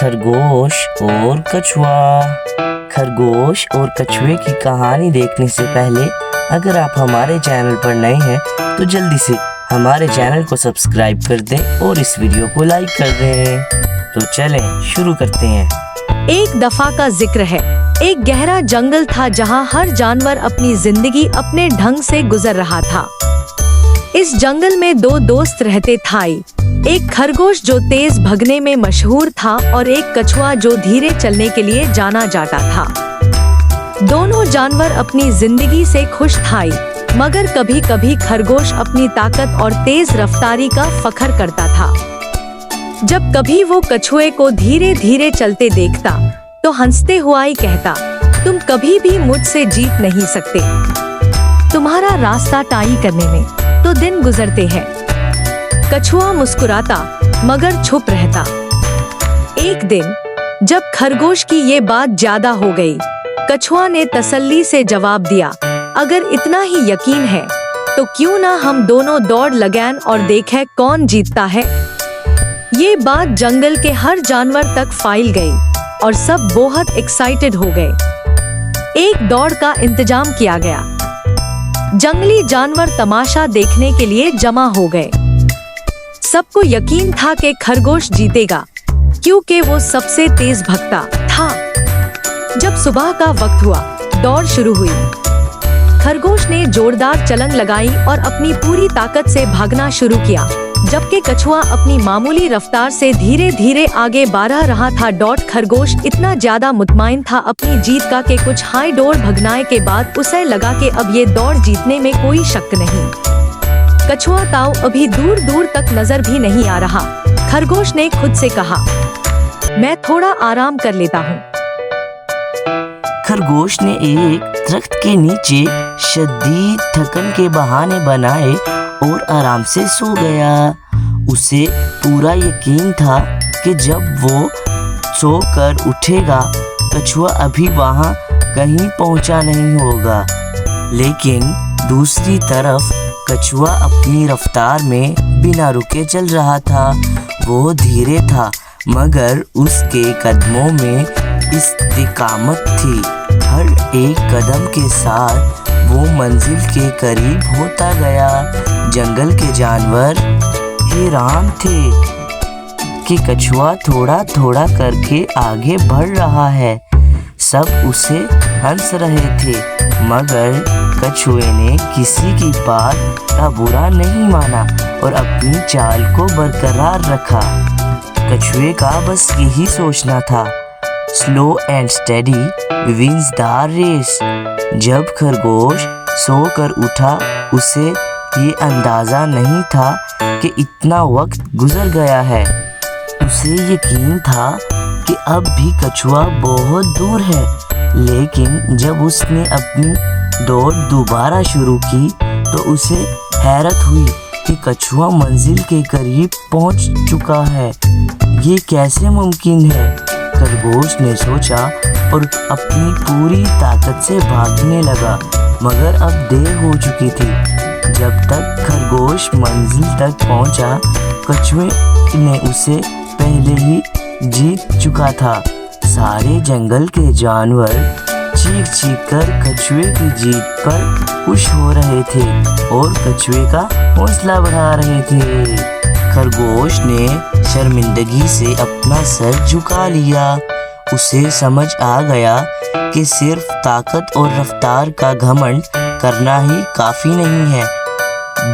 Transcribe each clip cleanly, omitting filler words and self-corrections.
खरगोश और कछुआ। खरगोश और कछुए की कहानी देखने से पहले अगर आप हमारे चैनल पर नए हैं तो जल्दी से हमारे चैनल को सब्सक्राइब कर दें और इस वीडियो को लाइक कर दें। तो चलें शुरू करते हैं। एक दफा का जिक्र है। एक गहरा जंगल था जहाँ हर जानवर अपनी जिंदगी अपने ढंग से गुजर रहा था। इस जंगल में दो दोस्त रहते थे, एक खरगोश जो तेज भगने में मशहूर था और एक कछुआ जो धीरे चलने के लिए जाना जाता था। दोनों जानवर अपनी जिंदगी से खुश थे, मगर कभी कभी खरगोश अपनी ताकत और तेज रफ्तारी का फख्र करता था। जब कभी वो कछुए को धीरे धीरे चलते देखता तो हंसते हुआ ही कहता, तुम कभी भी मुझसे जीत नहीं सकते। तुम्हारा रास्ता तय करने में तो दिन गुजरते हैं। कछुआ मुस्कुराता मगर चुप रहता। एक दिन जब खरगोश की ये बात ज्यादा हो गई, कछुआ ने तसल्ली से जवाब दिया, अगर इतना ही यकीन है तो क्यों ना हम दोनों दौड़ लगाएं और देखें कौन जीतता है। ये बात जंगल के हर जानवर तक फैल गई और सब बहुत एक्साइटेड हो गए। एक दौड़ का इंतजाम किया गया। जंगली जानवर तमाशा देखने के लिए जमा हो गए। सबको यकीन था कि खरगोश जीतेगा क्योंकि वो सबसे तेज भगता था। जब सुबह का वक्त हुआ, दौड़ शुरू हुई। खरगोश ने जोरदार छलांग लगाई और अपनी पूरी ताकत से भागना शुरू किया, जबकि कछुआ अपनी मामूली रफ्तार से धीरे धीरे आगे बढ़ रहा था। खरगोश इतना ज्यादा मुतमईन था अपनी जीत का कि कुछ हाई दौड़ भगने के बाद उसे लगा कि अब ये दौड़ जीतने में कोई शक नहीं। कछुआ ताऊ अभी दूर दूर तक नजर भी नहीं आ रहा। खरगोश ने खुद से कहा, मैं थोड़ा आराम कर लेता हूँ। खरगोश ने एक दरख्त के नीचे शदीद थकन के बहाने बनाए और आराम से सो गया। उसे पूरा यकीन था कि जब वो सोकर उठेगा कछुआ अभी वहाँ कहीं पहुँचा नहीं होगा। लेकिन दूसरी तरफ कछुआ अपनी रफ्तार में बिना रुके चल रहा था। वो धीरे था मगर उसके कदमों में इस्तिकामत थी। हर एक कदम के साथ वो मंजिल के करीब होता गया। जंगल के जानवर हैरान थे कि कछुआ थोड़ा थोड़ा करके आगे बढ़ रहा है। सब उसे हंस रहे थे मगर कछुए ने किसी की बात का बुरा नहीं माना और अपनी चाल को बरकरार रखा। कछुए का बस यही सोचना था, slow and steady wins the race. जब खरगोश सोकर उठा उसे ये अंदाज़ा नहीं था कि इतना वक्त गुजर गया है। उसे यकीन था कि अब भी कछुआ बहुत दूर है, लेकिन जब उसने अपनी दौड़ दोबारा शुरू की तो उसे हैरत हुई कि कछुआ मंजिल के करीब पहुंच चुका है। ये कैसे मुमकिन है? खरगोश ने सोचा और अपनी पूरी ताकत से भागने लगा, मगर अब देर हो चुकी थी। जब तक खरगोश मंजिल तक पहुंचा, कछुए ने उसे पहले ही जीत चुका था। सारे जंगल के जानवर चीख चीख कर कछुए की जीत पर खुश हो रहे थे और कछुए का हौसला बढ़ा रहे थे। खरगोश ने शर्मिंदगी से अपना सर झुका लिया। उसे समझ आ गया कि सिर्फ ताकत और रफ्तार का घमंड करना ही काफ़ी नहीं है,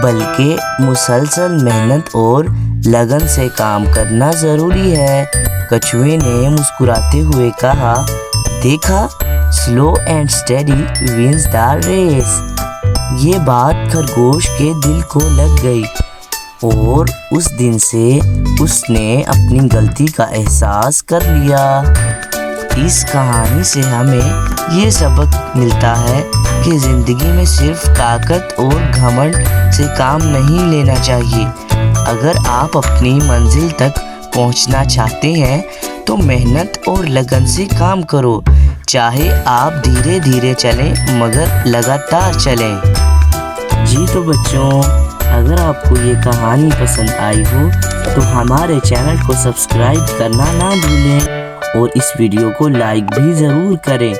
बल्कि मुसलसल मेहनत और लगन से काम करना ज़रूरी है। कछुए ने मुस्कुराते हुए कहा, देखा, slow and steady wins the race. ये बात खरगोश के दिल को लग गई और उस दिन से उसने अपनी गलती का एहसास कर लिया। इस कहानी से हमें ये सबक मिलता है कि ज़िंदगी में सिर्फ ताकत और घमंड से काम नहीं लेना चाहिए। अगर आप अपनी मंजिल तक पहुंचना चाहते हैं तो मेहनत और लगन से काम करो, चाहे आप धीरे धीरे चलें मगर लगातार चलें। जी तो बच्चों, अगर आपको ये कहानी पसंद आई हो तो हमारे चैनल को सब्सक्राइब करना ना भूलें और इस वीडियो को लाइक भी ज़रूर करें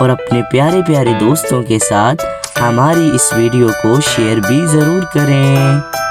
और अपने प्यारे प्यारे दोस्तों के साथ हमारी इस वीडियो को शेयर भी ज़रूर करें।